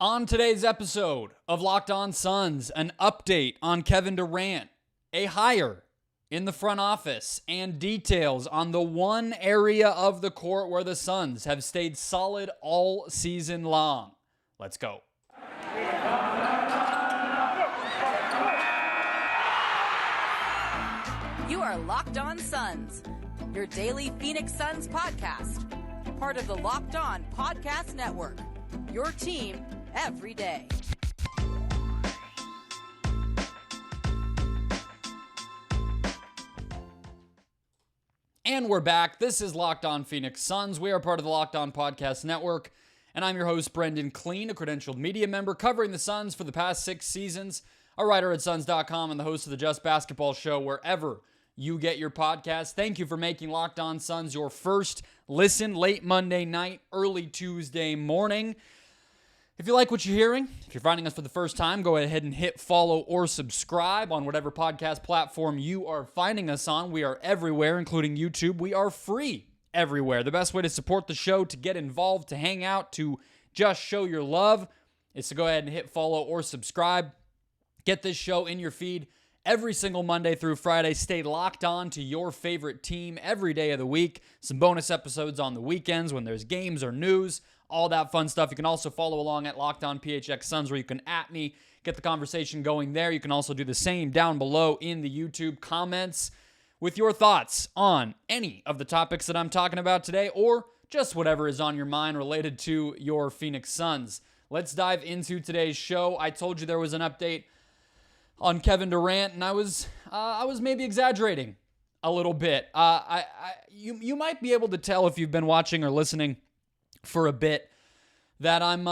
On today's episode of Locked On Suns, an update on Kevin Durant, a hire in the front office, and details on the one area of the court where the Suns have stayed solid all season long. Let's go. You are Locked On Suns, your daily Phoenix Suns podcast, part of the Locked On Podcast Network, your team every day. And we're back. This is Locked On Phoenix Suns. We are part of the Locked On Podcast Network, and I'm your host, Brendon Kleen, a credentialed media member covering the Suns for the past 6 seasons, a writer at Suns.com, and the host of the Just Basketball Show wherever you get your podcast. Thank you for making Locked On Suns your first listen late Monday night, early Tuesday morning. If you like what you're hearing, if you're finding us for the first time, go ahead and hit follow or subscribe on whatever podcast platform you are finding us on. We are everywhere, including YouTube. We are free everywhere. The best way to support the show, to get involved, to hang out, to just show your love is to go ahead and hit follow or subscribe. Get this show in your feed every single Monday through Friday. Stay locked on to your favorite team every day of the week. Some bonus episodes on the weekends when there's games or news. All that fun stuff. You can also follow along at Locked On PHX Suns, where you can @ me, get the conversation going there. You can also do the same down below in the YouTube comments with your thoughts on any of the topics that I'm talking about today, or just whatever is on your mind related to your Phoenix Suns. Let's dive into today's show. I told you there was an update on Kevin Durant, and I was maybe exaggerating a little bit. You might be able to tell if you've been watching or listening for a bit that I'm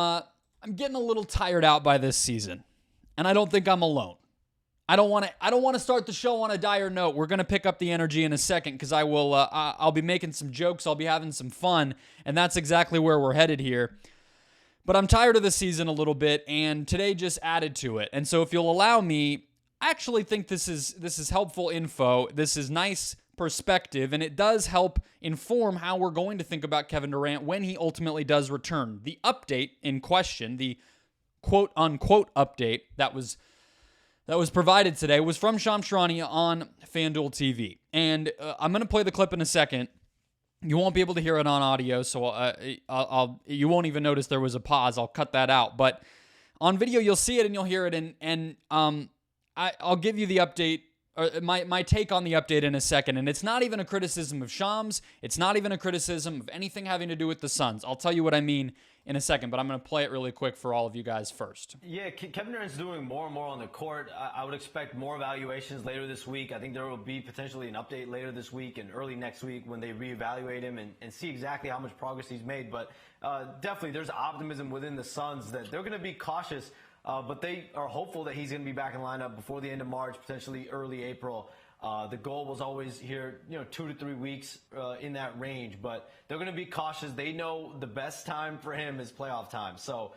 getting a little tired out by this season, and I don't think I'm alone. I don't want to start the show on a dire note. We're gonna pick up the energy in a second because I'll be making some jokes. I'll be having some fun, and that's exactly where we're headed here. But I'm tired of the season a little bit, and today just added to it. And so if you'll allow me, I actually think this is helpful info. This is nice perspective, and it does help inform how we're going to think about Kevin Durant when he ultimately does return. The update in question, the quote-unquote update that was provided today, was from Shams Charania on FanDuel TV. And I'm going to play the clip in a second. You won't be able to hear it on audio, so you won't even notice there was a pause. I'll cut that out. But on video, you'll see it and you'll hear it, and I'll give you the update, or my take on the update in a second. And it's not even a criticism of Shams. It's not even a criticism of anything having to do with the Suns. I'll tell you what I mean in a second, but I'm going to play it really quick for all of you guys first. Yeah, Kevin Durant's doing more and more on the court. I would expect more evaluations later this week. I think there will be potentially an update later this week and early next week when they reevaluate him and see exactly how much progress he's made. But definitely there's optimism within the Suns that they're going to be cautious, but they are hopeful that he's going to be back in lineup before the end of March, potentially early April. The goal was always here, 2 to 3 weeks in that range, but they're going to be cautious. They know the best time for him is playoff time. So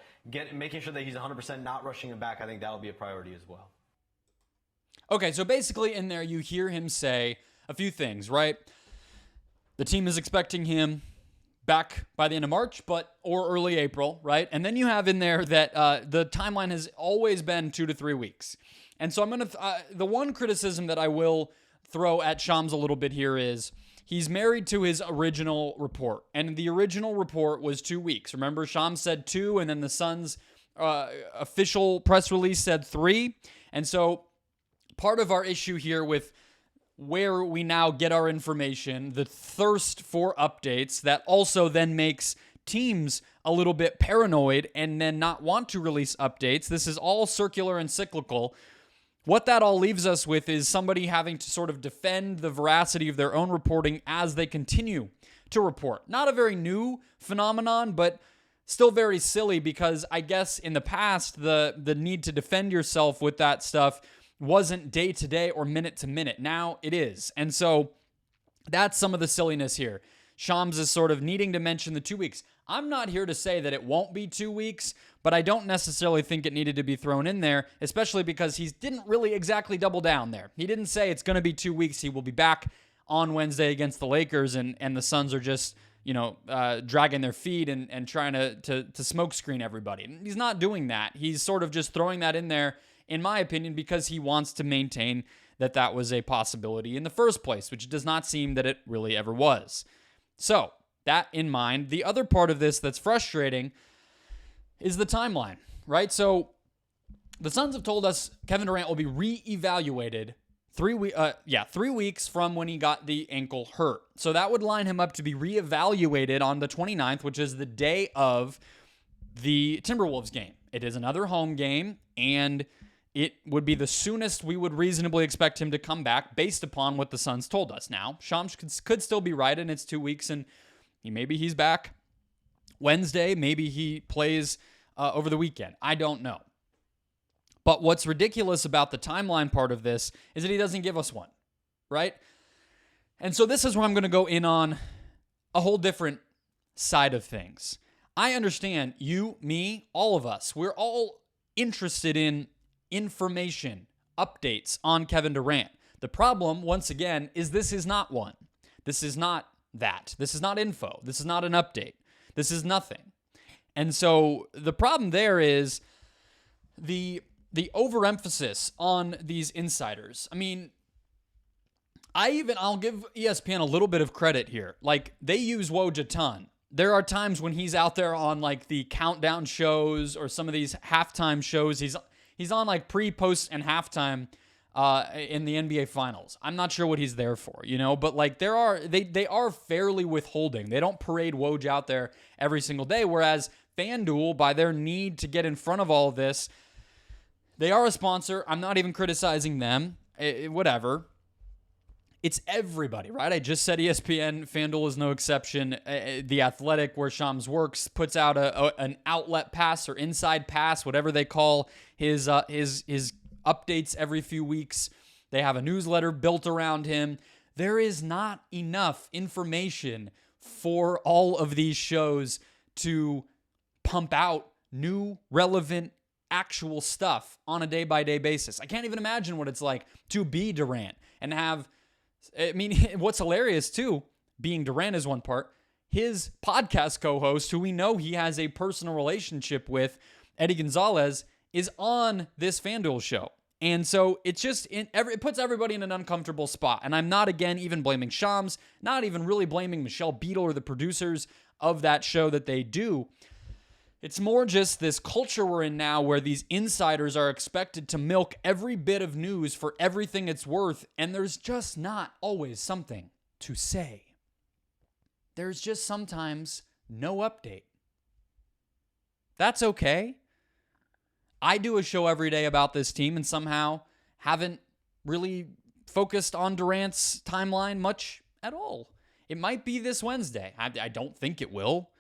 making sure that he's 100%, not rushing him back, I think that'll be a priority as well. Okay, so basically in there you hear him say a few things, right? The team is expecting him back by the end of March, or early April, right? And then you have in there that the timeline has always been 2 to 3 weeks. And so I'm going to, the one criticism that I will throw at Shams a little bit here is he's married to his original report. And the original report was 2 weeks. Remember, Shams said 2, and then the Suns' official press release said 3. And so part of our issue here with where we now get our information, the thirst for updates that also then makes teams a little bit paranoid and then not want to release updates. This is all circular and cyclical. What that all leaves us with is somebody having to sort of defend the veracity of their own reporting as they continue to report. Not a very new phenomenon, but still very silly, because I guess in the past, the need to defend yourself with that stuff wasn't day to day or minute to minute. Now it is. And so that's some of the silliness here. Shams is sort of needing to mention the 2 weeks. I'm not here to say that it won't be 2 weeks, but I don't necessarily think it needed to be thrown in there, especially because he didn't really exactly double down there. He didn't say it's going to be 2 weeks. He will be back on Wednesday against the Lakers, and the Suns are just dragging their feet and trying to smoke screen everybody. He's not doing that. He's sort of just throwing that in there, in my opinion, because he wants to maintain that was a possibility in the first place, which does not seem that it really ever was. So, that in mind, the other part of this that's frustrating is the timeline, right? So, the Suns have told us Kevin Durant will be reevaluated 3 weeks from when he got the ankle hurt. So that would line him up to be reevaluated on the 29th, which is the day of the Timberwolves game. It is another home game, and it would be the soonest we would reasonably expect him to come back based upon what the Suns told us. Now, Shams could still be right, and it's 2 weeks, and maybe he's back Wednesday. Maybe he plays over the weekend. I don't know. But what's ridiculous about the timeline part of this is that he doesn't give us one, right? And so this is where I'm going to go in on a whole different side of things. I understand you, me, all of us, we're all interested in information, updates on Kevin Durant. The problem, once again, is this is not one. This is not that. This is not info. This is not an update. This is nothing. And so the problem there is the overemphasis on these insiders. I mean, I'll give ESPN a little bit of credit here. Like, they use Woj a ton. There are times when he's out there on like the countdown shows or some of these halftime shows. He's on like pre, post, and halftime in the NBA Finals. I'm not sure what he's there for, but like they are fairly withholding. They don't parade Woj out there every single day. Whereas FanDuel, by their need to get in front of all of this, they are a sponsor. I'm not even criticizing them. Whatever. It's everybody, right? I just said ESPN. FanDuel is no exception. The Athletic, where Shams works, puts out an outlet pass or inside pass, whatever they call his updates every few weeks. They have a newsletter built around him. There is not enough information for all of these shows to pump out new, relevant, actual stuff on a day-by-day basis. I can't even imagine what it's like to be Durant and have, what's hilarious too, being Durant is one part, his podcast co-host, who we know he has a personal relationship with, Eddie Gonzalez, is on this FanDuel show. And so it's just, it puts everybody in an uncomfortable spot. And I'm not, again, even blaming Shams, not even really blaming Michelle Beadle or the producers of that show that they do. It's more just this culture we're in now where these insiders are expected to milk every bit of news for everything it's worth, and there's just not always something to say. There's just sometimes no update. That's okay. I do a show every day about this team and somehow haven't really focused on Durant's timeline much at all. It might be this Wednesday. I don't think it will.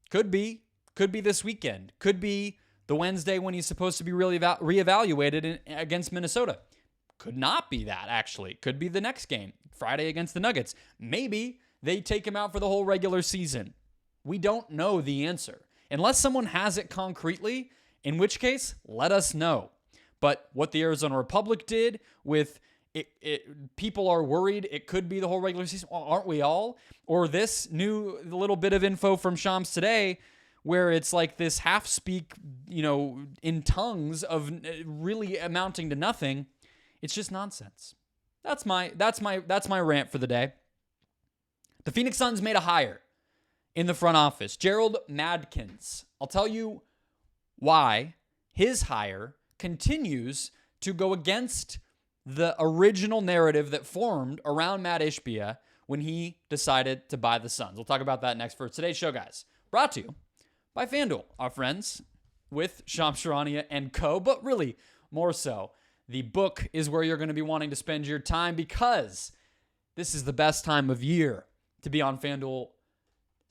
Could be. Could be this weekend. Could be the Wednesday when he's supposed to be really reevaluated against Minnesota. Could not be that, actually. Could be the next game, Friday against the Nuggets. Maybe they take him out for the whole regular season. We don't know the answer. Unless someone has it concretely, in which case, let us know. But what the Arizona Republic did with people are worried it could be the whole regular season. Well, aren't we all? Or this new little bit of info from Shams today, where it's like this half speak, in tongues of really amounting to nothing. It's just nonsense. That's my rant for the day. The Phoenix Suns made a hire in the front office, Gerald Madkins. I'll tell you why his hire continues to go against the original narrative that formed around Mat Ishbia when he decided to buy the Suns. We'll talk about that next for today's show, guys. Brought to you by FanDuel, our friends with Shams Charania and co, but really more so, the book is where you're going to be wanting to spend your time because this is the best time of year to be on FanDuel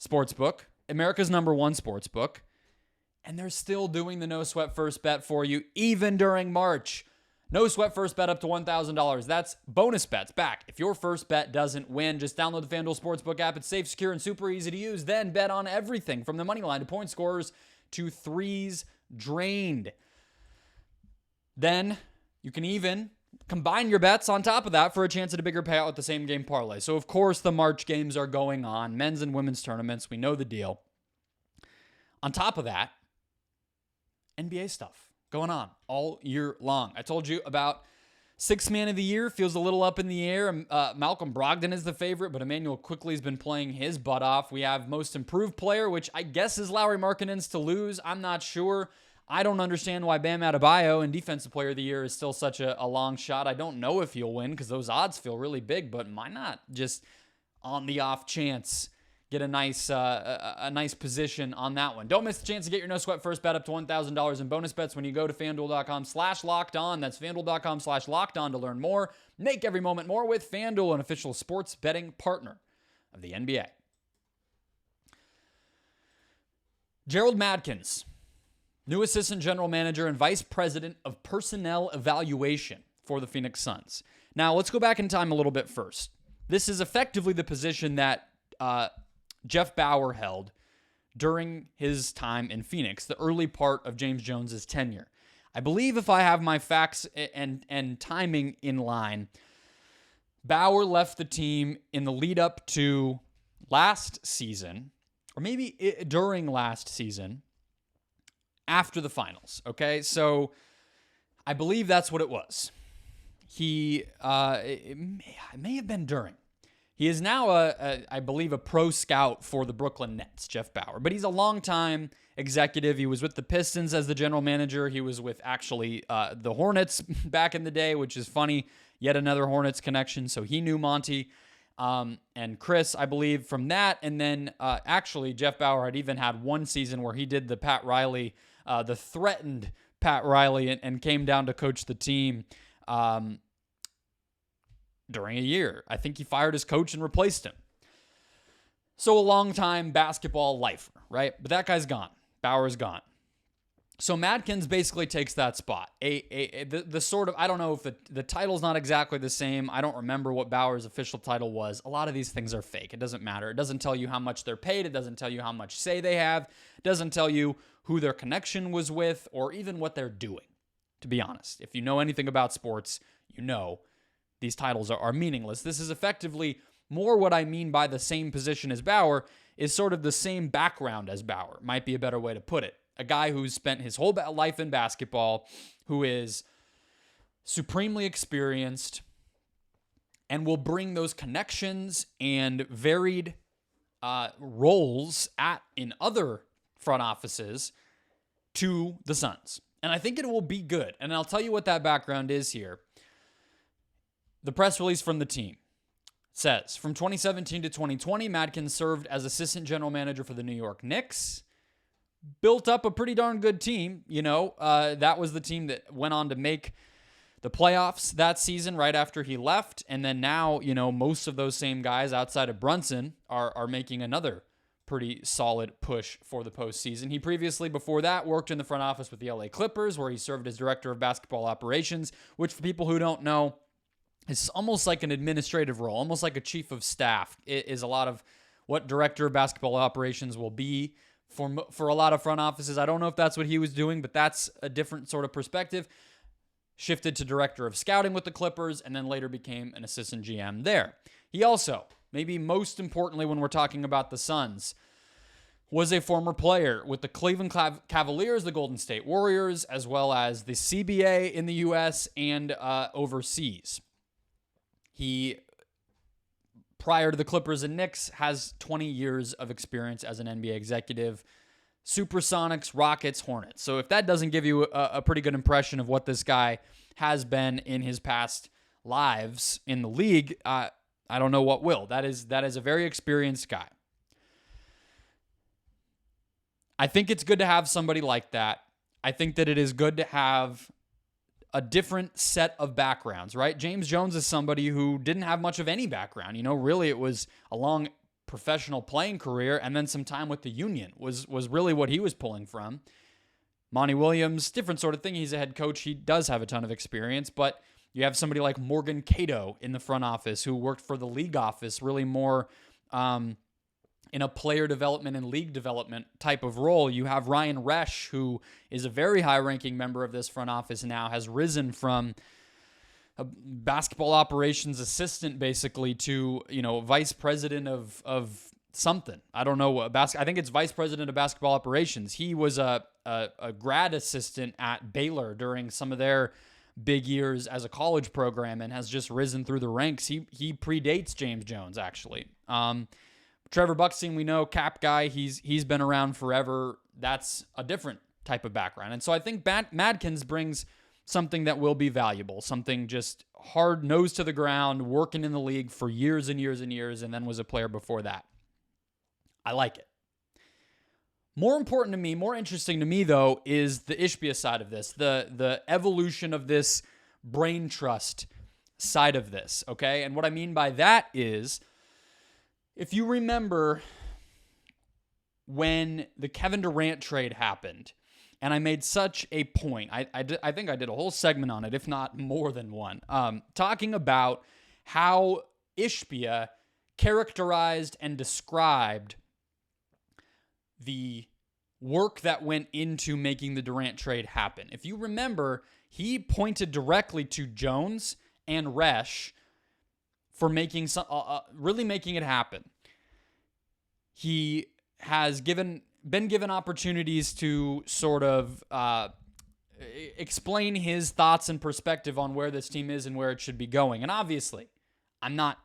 Sportsbook, America's #1 sportsbook, and they're still doing the no sweat first bet for you even during March. No sweat first bet up to $1,000. That's bonus bets back. If your first bet doesn't win, just download the FanDuel Sportsbook app. It's safe, secure, and super easy to use. Then bet on everything from the money line to point scorers to threes drained. Then you can even combine your bets on top of that for a chance at a bigger payout with the same game parlay. So, of course, the March games are going on, men's and women's tournaments. We know the deal. On top of that, NBA stuff going on all year long. I told you about Sixth Man of the Year. Feels a little up in the air. Malcolm Brogdon is the favorite, but Emmanuel quickly has been playing his butt off. We have Most Improved Player, which I guess is Lauri Markkanen's to lose. I'm not sure. I don't understand why Bam Adebayo and Defensive Player of the Year is still such a long shot. I don't know if he'll win because those odds feel really big, but why not just on the off chance get a nice position on that one? Don't miss the chance to get your no sweat first bet up to $1,000 in bonus bets when you go to FanDuel.com/lockedon. That's FanDuel.com/lockedon to learn more. Make every moment more with FanDuel, an official sports betting partner of the NBA. Gerald Madkins, new assistant general manager and vice president of personnel evaluation for the Phoenix Suns. Now, let's go back in time a little bit first. This is effectively the position that Jeff Bower held during his time in Phoenix, the early part of James Jones's tenure. I believe if I have my facts and timing in line, Bower left the team in the lead up to last season, or maybe during last season, after the finals, okay? So I believe that's what it was. It may have been during. He is now, I believe, a pro scout for the Brooklyn Nets, Jeff Bower. But he's a longtime executive. He was with the Pistons as the general manager. He was with, actually, the Hornets back in the day, which is funny. Yet another Hornets connection. So he knew Monty and Chris, I believe, from that. And then, actually, Jeff Bower had even had one season where he did the Pat Riley, the threatened Pat Riley, and came down to coach the team during a year. I think he fired his coach and replaced him. So a long-time basketball lifer, right? But that guy's gone. Bower's gone. So Madkins basically takes that spot. The sort of, I don't know if the title's not exactly the same. I don't remember what Bower's official title was. A lot of these things are fake. It doesn't matter. It doesn't tell you how much they're paid. It doesn't tell you how much say they have. It doesn't tell you who their connection was with or even what they're doing, to be honest. If you know anything about sports, you know these titles are meaningless. This is effectively more what I mean by the same position as Bower is sort of the same background as Bower, might be a better way to put it. A guy who's spent his whole life in basketball, who is supremely experienced and will bring those connections and varied roles in other front offices to the Suns. And I think it will be good. And I'll tell you what that background is here. The press release from the team says, from 2017 to 2020, Madkins served as assistant general manager for the New York Knicks. Built up a pretty darn good team. That was the team that went on to make the playoffs that season right after he left. And then now, most of those same guys outside of Brunson are making another pretty solid push for the postseason. He previously, before that, worked in the front office with the LA Clippers, where he served as director of basketball operations, which for people who don't know, it's almost like an administrative role, almost like a chief of staff. It is a lot of what director of basketball operations will be for a lot of front offices. I don't know if that's what he was doing, but that's a different sort of perspective. Shifted to director of scouting with the Clippers and then later became an assistant GM there. He also, maybe most importantly when we're talking about the Suns, was a former player with the Cleveland Cavaliers, the Golden State Warriors, as well as the CBA in the U.S. and overseas. He, prior to the Clippers and Knicks, has 20 years of experience as an NBA executive. Supersonics, Rockets, Hornets. So if that doesn't give you a pretty good impression of what this guy has been in his past lives in the league, I don't know what will. That is a very experienced guy. I think it's good to have somebody like that. I think that it is good to have a different set of backgrounds, right? James Jones is somebody who didn't have much of any background. Really, it was a long professional playing career and then some time with the Union was really what he was pulling from. Monty Williams, different sort of thing. He's a head coach. He does have a ton of experience, but you have somebody like Morgan Cato in the front office who worked for the league office, really more in a player development and league development type of role. You have Ryan Resch, who is a very high-ranking member of this front office now, has risen from a basketball operations assistant, basically, to, vice president of something. I don't know what I think it's vice president of basketball operations. He was a grad assistant at Baylor during some of their big years as a college program and has just risen through the ranks. He predates James Jones, actually. Trevor Buckstein, we know, cap guy. He's been around forever. That's a different type of background. And so I think Madkins brings something that will be valuable, something just hard, nose to the ground, working in the league for years and years and years, and then was a player before that. I like it. More important to me, more interesting to me, though, is the Ishbia side of this, the evolution of this brain trust side of this, okay? And what I mean by that is, if you remember when the Kevin Durant trade happened, and I made such a point, I think I did a whole segment on it, if not more than one, talking about how Ishbia characterized and described the work that went into making the Durant trade happen. If you remember, he pointed directly to Jones and Resch for making really making it happen. He has been given opportunities to sort of explain his thoughts and perspective on where this team is and where it should be going. And obviously, I'm not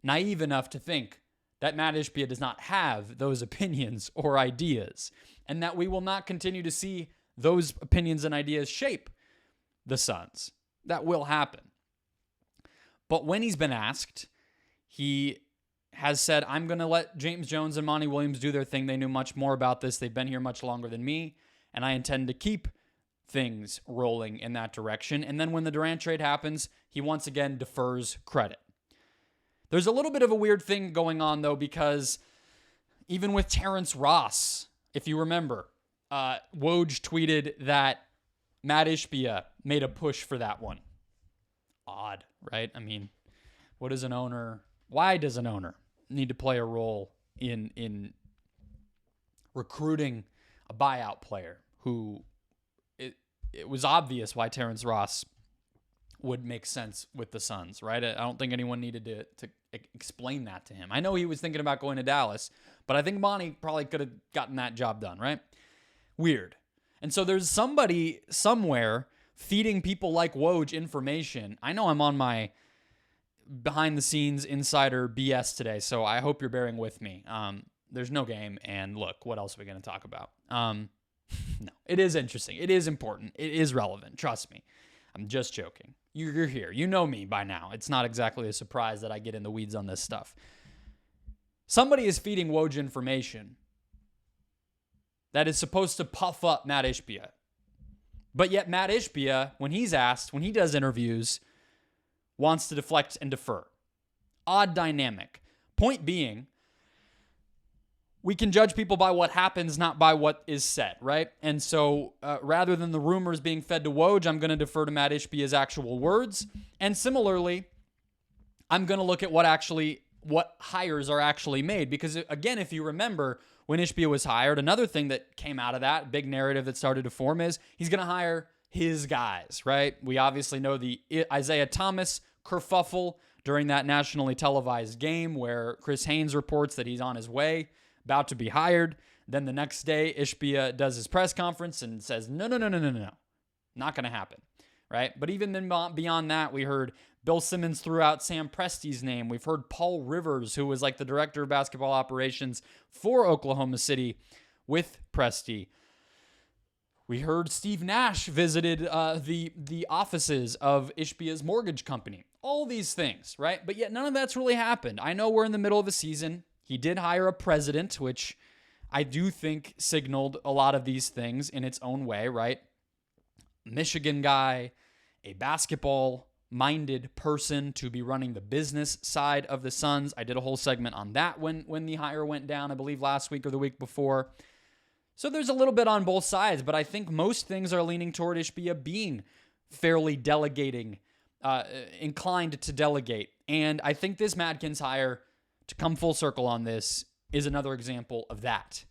naive enough to think that Mat Ishbia does not have those opinions or ideas, and that we will not continue to see those opinions and ideas shape the Suns. That will happen. But when he's been asked, he has said, I'm going to let James Jones and Monty Williams do their thing. They knew much more about this. They've been here much longer than me, and I intend to keep things rolling in that direction. And then when the Durant trade happens, he once again defers credit. There's a little bit of a weird thing going on, though, because even with Terrence Ross, if you remember, Woj tweeted that Mat Ishbia made a push for that one. Odd, right? I mean, why does an owner need to play a role in recruiting a buyout player who it was obvious why Terrence Ross would make sense with the Suns, right? I don't think anyone needed to explain that to him. I know he was thinking about going to Dallas, but I think Monty probably could have gotten that job done, right? Weird. And so there's somebody somewhere feeding people like Woj information. I know I'm on my behind-the-scenes insider BS today, so I hope you're bearing with me. There's no game, and look, what else are we going to talk about? No, it is interesting. It is important. It is relevant. Trust me. I'm just joking. You're here. You know me by now. It's not exactly a surprise that I get in the weeds on this stuff. Somebody is feeding Woj information that is supposed to puff up Mat Ishbia. But yet Mat Ishbia, when he's asked, when he does interviews, wants to deflect and defer. Odd dynamic. Point being, we can judge people by what happens, not by what is said, right? And so rather than the rumors being fed to Woj, I'm going to defer to Mat Ishbia's actual words. And similarly, I'm going to look at what hires are actually made. Because again, if you remember, when Ishbia was hired, another thing that came out of that big narrative that started to form is he's going to hire his guys, right? We obviously know the Isaiah Thomas kerfuffle during that nationally televised game where Chris Haynes reports that he's on his way, about to be hired. Then the next day, Ishbia does his press conference and says, no. Not going to happen, right? But even then beyond that, we heard Bill Simmons threw out Sam Presti's name. We've heard Paul Rivers, who was like the director of basketball operations for Oklahoma City with Presti. We heard Steve Nash visited the offices of Ishbia's mortgage company. All these things, right? But yet none of that's really happened. I know we're in the middle of the season. He did hire a president, which I do think signaled a lot of these things in its own way, right? Michigan guy, a basketball-minded person to be running the business side of the Suns. I did a whole segment on that when the hire went down, I believe last week or the week before. So there's a little bit on both sides, but I think most things are leaning toward Ishbia being fairly inclined to delegate. And I think this Madkins hire, to come full circle on this, is another example of that.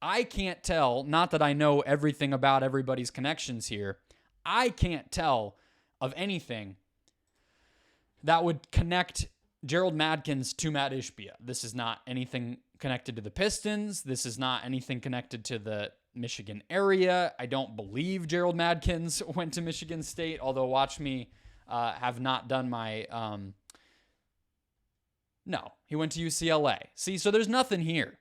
I can't tell, not that I know everything about everybody's connections here, I can't tell of anything that would connect Gerald Madkins to Mat Ishbia. This is not anything connected to the Pistons. This is not anything connected to the Michigan area. I don't believe Gerald Madkins went to Michigan State, although watch me have not done my... No, he went to UCLA. See, so there's nothing here.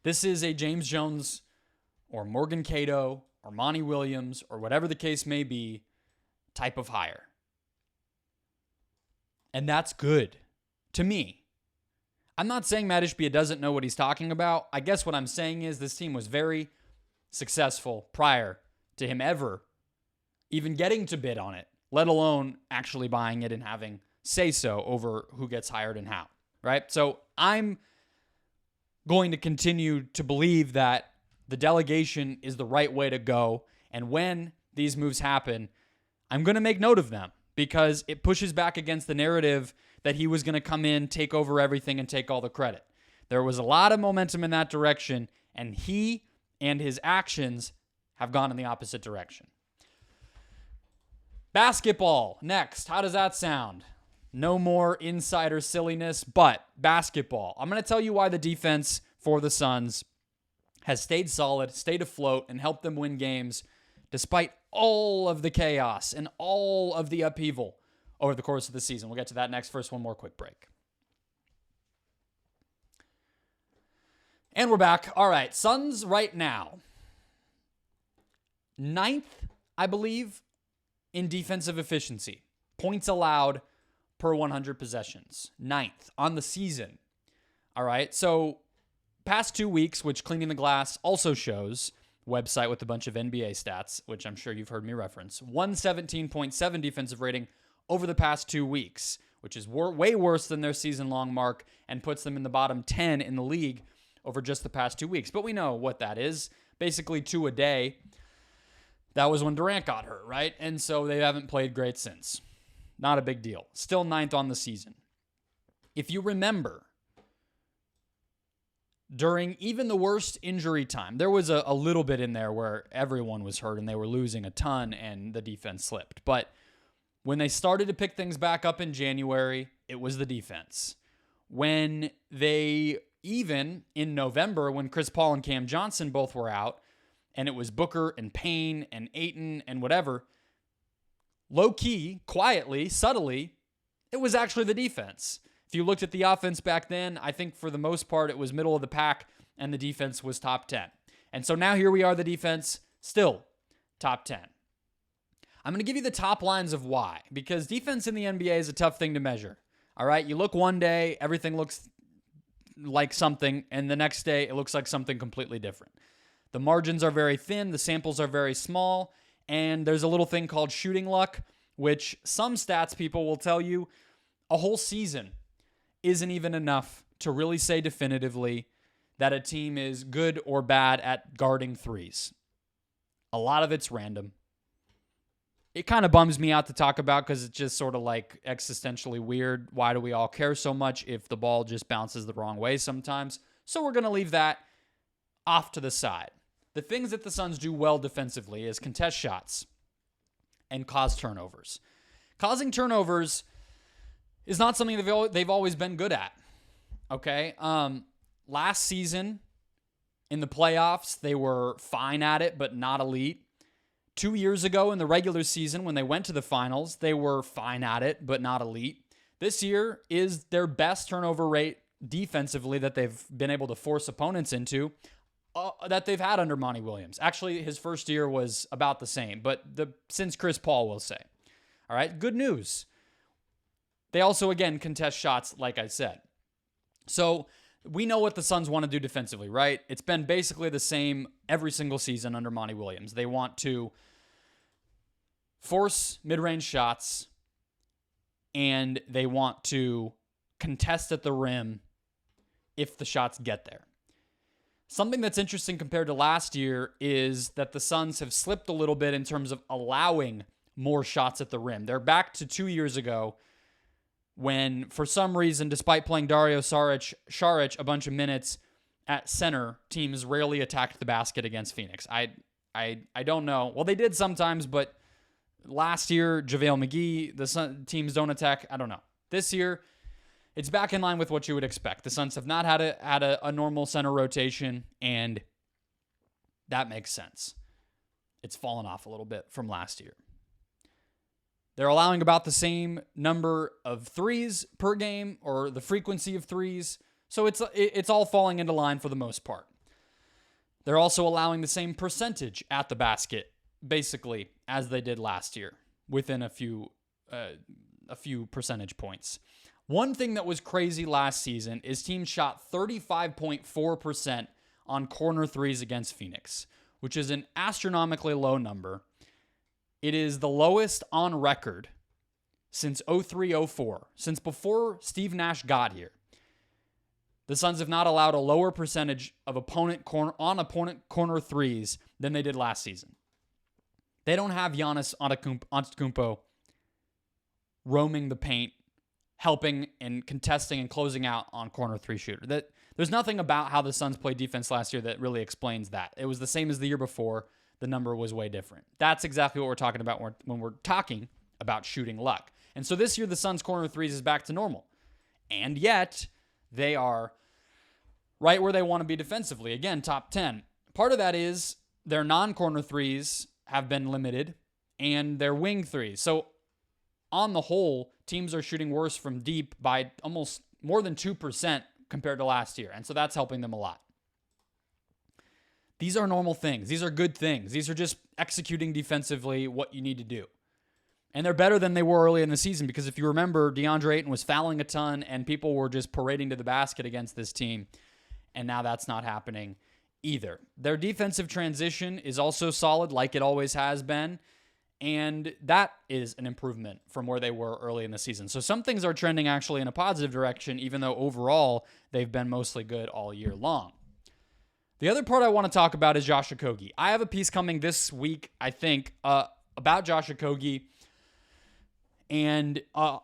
This is a James Jones or Morgan Cato or Monty Williams or whatever the case may be type of hire. And that's good to me. I'm not saying Mat Ishbia doesn't know what he's talking about. I guess what I'm saying is this team was very successful prior to him ever even getting to bid on it, let alone actually buying it and having say-so over who gets hired and how, right? So I'm going to continue to believe that the delegation is the right way to go. And when these moves happen, I'm going to make note of them because it pushes back against the narrative that he was going to come in, take over everything, and take all the credit. There was a lot of momentum in that direction, and he and his actions have gone in the opposite direction. Basketball, next. How does that sound? No more insider silliness, but basketball. I'm going to tell you why the defense for the Suns has stayed solid, stayed afloat, and helped them win games despite all of the chaos and all of the upheaval over the course of the season. We'll get to that next. First, one more quick break. And we're back. All right, Suns right now. 9th, I believe, in defensive efficiency. Points allowed per 100 possessions. 9th on the season. All right, so past 2 weeks, which Cleaning the Glass also shows, website with a bunch of NBA stats, which I'm sure you've heard me reference, 117.7 defensive rating over the past 2 weeks, which is way worse than their season-long mark and puts them in the bottom 10 in the league over just the past 2 weeks. But we know what that is. Basically 2 a day. That was when Durant got hurt, right? And so they haven't played great since. Not a big deal. Still 9th on the season. If you remember, during even the worst injury time, there was a little bit in there where everyone was hurt and they were losing a ton and the defense slipped. But when they started to pick things back up in January, it was the defense. When they, even in November, when Chris Paul and Cam Johnson both were out, and it was Booker and Payne and Ayton and whatever, low-key, quietly, subtly, it was actually the defense. If you looked at the offense back then, I think for the most part it was middle of the pack and the defense was top 10. And so now here we are, the defense, still top 10. I'm going to give you the top lines of why, because defense in the NBA is a tough thing to measure. All right, you look one day, everything looks like something, and the next day it looks like something completely different. The margins are very thin, the samples are very small, and there's a little thing called shooting luck, which some stats people will tell you a whole season isn't even enough to really say definitively that a team is good or bad at guarding threes. A lot of it's random. It kind of bums me out to talk about because it's just sort of like existentially weird. Why do we all care so much if the ball just bounces the wrong way sometimes? So we're going to leave that off to the side. The things that the Suns do well defensively is contest shots and cause turnovers. Causing turnovers is not something they've always been good at. Okay? Last season in the playoffs, they were fine at it, but not elite. 2 years ago in the regular season, when they went to the finals, they were fine at it, but not elite. This year is their best turnover rate defensively that they've been able to force opponents into that they've had under Monty Williams. Actually, his first year was about the same, but since Chris Paul, we'll say. All right, good news. They also, again, contest shots, like I said. So we know what the Suns want to do defensively, right? It's been basically the same every single season under Monty Williams. They want to force mid-range shots, and they want to contest at the rim if the shots get there. Something that's interesting compared to last year is that the Suns have slipped a little bit in terms of allowing more shots at the rim. They're back to 2 years ago when, for some reason, despite playing Dario Saric a bunch of minutes at center, teams rarely attacked the basket against Phoenix. I don't know. Well, they did sometimes, but last year, JaVale McGee, the teams don't attack. I don't know. This year, it's back in line with what you would expect. The Suns have not had a normal center rotation, and that makes sense. It's fallen off a little bit from last year. They're allowing about the same number of threes per game, or the frequency of threes. So it's all falling into line for the most part. They're also allowing the same percentage at the basket, basically, as they did last year, within a few percentage points. One thing that was crazy last season is teams shot 35.4% on corner threes against Phoenix, which is an astronomically low number. It is the lowest on record since 03-04, since before Steve Nash got here. The Suns have not allowed a lower percentage of opponent corner threes than they did last season. They don't have Giannis Antetokounmpo roaming the paint, helping and contesting and closing out on corner three shooter. There's nothing about how the Suns played defense last year that really explains that. It was the same as the year before. The number was way different. That's exactly what we're talking about when we're talking about shooting luck. And so this year, the Suns' corner threes is back to normal. And yet, they are right where they want to be defensively. Again, top 10. Part of that is their non-corner threes have been limited, and their wing threes. So on the whole, teams are shooting worse from deep by almost more than 2% compared to last year. And so that's helping them a lot. These are normal things. These are good things. These are just executing defensively what you need to do. And they're better than they were early in the season, because if you remember, DeAndre Ayton was fouling a ton and people were just parading to the basket against this team. And now that's not happening either. Their defensive transition is also solid, like it always has been. And that is an improvement from where they were early in the season. So some things are trending actually in a positive direction, even though overall they've been mostly good all year long. The other part I want to talk about is Josh Okogie. I have a piece coming this week, I think, about Josh Okogie and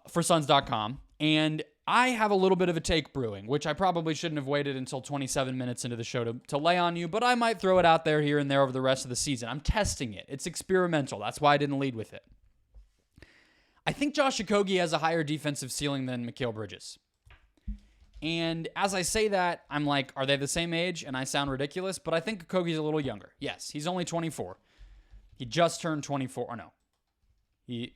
for Suns.com. And I have a little bit of a take brewing, which I probably shouldn't have waited until 27 minutes into the show to lay on you, but I might throw it out there here and there over the rest of the season. I'm testing it. It's experimental. That's why I didn't lead with it. I think Josh Okogie has a higher defensive ceiling than Mikal Bridges. And as I say that, I'm like, are they the same age? And I sound ridiculous, but I think Okogie's a little younger. Yes, he's only 24. He just turned 24. Or no. He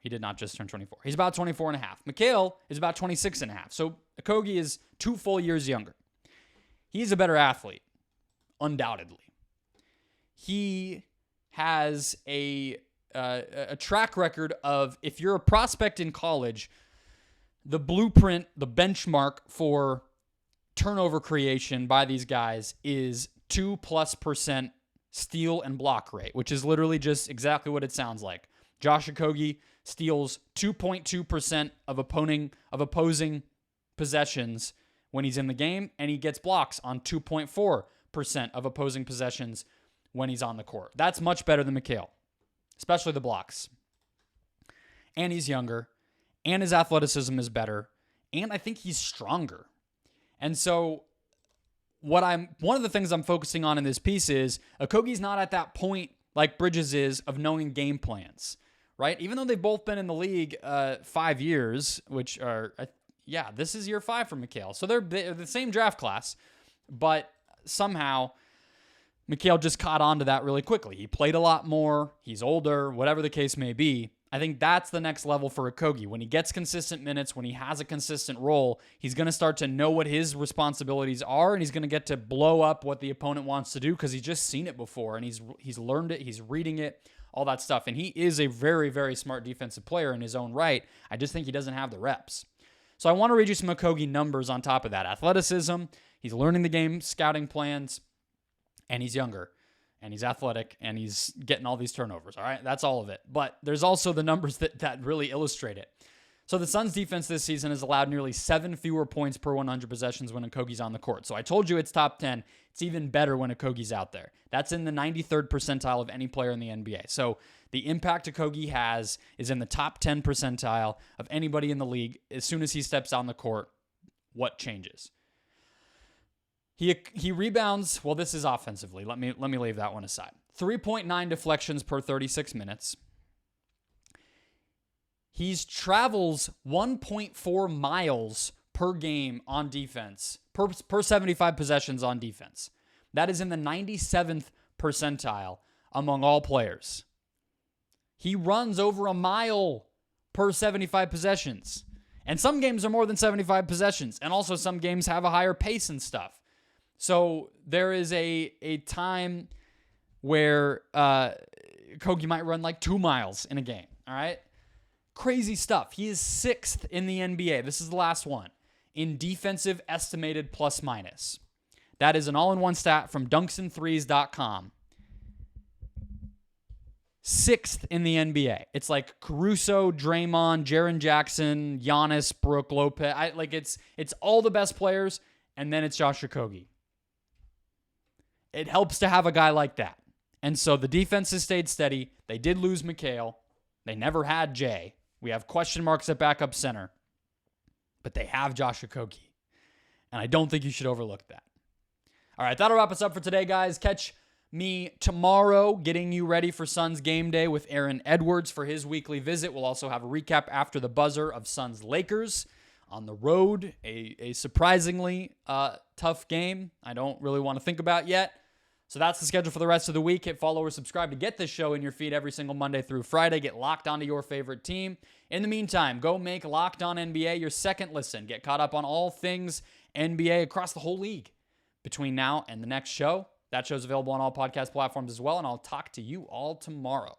did not just turn 24. He's about 24 and a half. Mikal is about 26 and a half. So Okogie is 2 full years younger. He's a better athlete, undoubtedly. He has a track record of, if you're a prospect in college, the blueprint, the benchmark for turnover creation by these guys is 2+% steal and block rate, which is literally just exactly what it sounds like. Josh Okogie steals 2.2% of opposing possessions when he's in the game, and he gets blocks on 2.4% of opposing possessions when he's on the court. That's much better than Mikal, especially the blocks. And he's younger, and his athleticism is better, and I think he's stronger. And so one of the things I'm focusing on in this piece is Okogie's not at that point like Bridges is of knowing game plans, right? Even though they've both been in the league 5 years, which are, this is year 5 for Mikal. So they're the same draft class, but somehow Mikal just caught on to that really quickly. He played a lot more. He's older, whatever the case may be. I think that's the next level for Okogie. When he gets consistent minutes, when he has a consistent role, he's going to start to know what his responsibilities are, and he's going to get to blow up what the opponent wants to do because he's just seen it before, and he's learned it, he's reading it, all that stuff. And he is a very, very smart defensive player in his own right. I just think he doesn't have the reps. So I want to read you some Okogie numbers on top of that. Athleticism, he's learning the game, scouting plans, and he's younger. And he's athletic, and he's getting all these turnovers, all right? That's all of it. But there's also the numbers that really illustrate it. So the Suns' defense this season has allowed nearly 7 fewer points per 100 possessions when Okogie's on the court. So I told you it's top 10. It's even better when Okogie's out there. That's in the 93rd percentile of any player in the NBA. So the impact Okogie has is in the top 10 percentile of anybody in the league. As soon as he steps on the court, what changes? He rebounds. Well, this is offensively. Let me leave that one aside. 3.9 deflections per 36 minutes. He travels 1.4 miles per game on defense, per 75 possessions on defense. That is in the 97th percentile among all players. He runs over a mile per 75 possessions. And some games are more than 75 possessions. And also some games have a higher pace and stuff. So there is a time where Okogie might run like 2 miles in a game. All right? Crazy stuff. He is 6th in the NBA. This is the last one. In defensive estimated plus minus. That is an all-in-one stat from dunksandthrees.com. 6th in the NBA. It's like Caruso, Draymond, Jaren Jackson, Giannis, Brooke Lopez. It's all the best players, and then it's Josh Okogie. It helps to have a guy like that. And so the defense has stayed steady. They did lose McHale. They never had Jay. We have question marks at backup center. But they have Josh Okogie. And I don't think you should overlook that. All right, that'll wrap us up for today, guys. Catch me tomorrow getting you ready for Suns game day with Aaron Edwards for his weekly visit. We'll also have a recap after the buzzer of Suns Lakers on the road. A surprisingly tough game I don't really want to think about yet. So that's the schedule for the rest of the week. Hit follow or subscribe to get this show in your feed every single Monday through Friday. Get locked onto your favorite team. In the meantime, go make Locked On NBA your second listen. Get caught up on all things NBA across the whole league between now and the next show. That show's available on all podcast platforms as well, and I'll talk to you all tomorrow.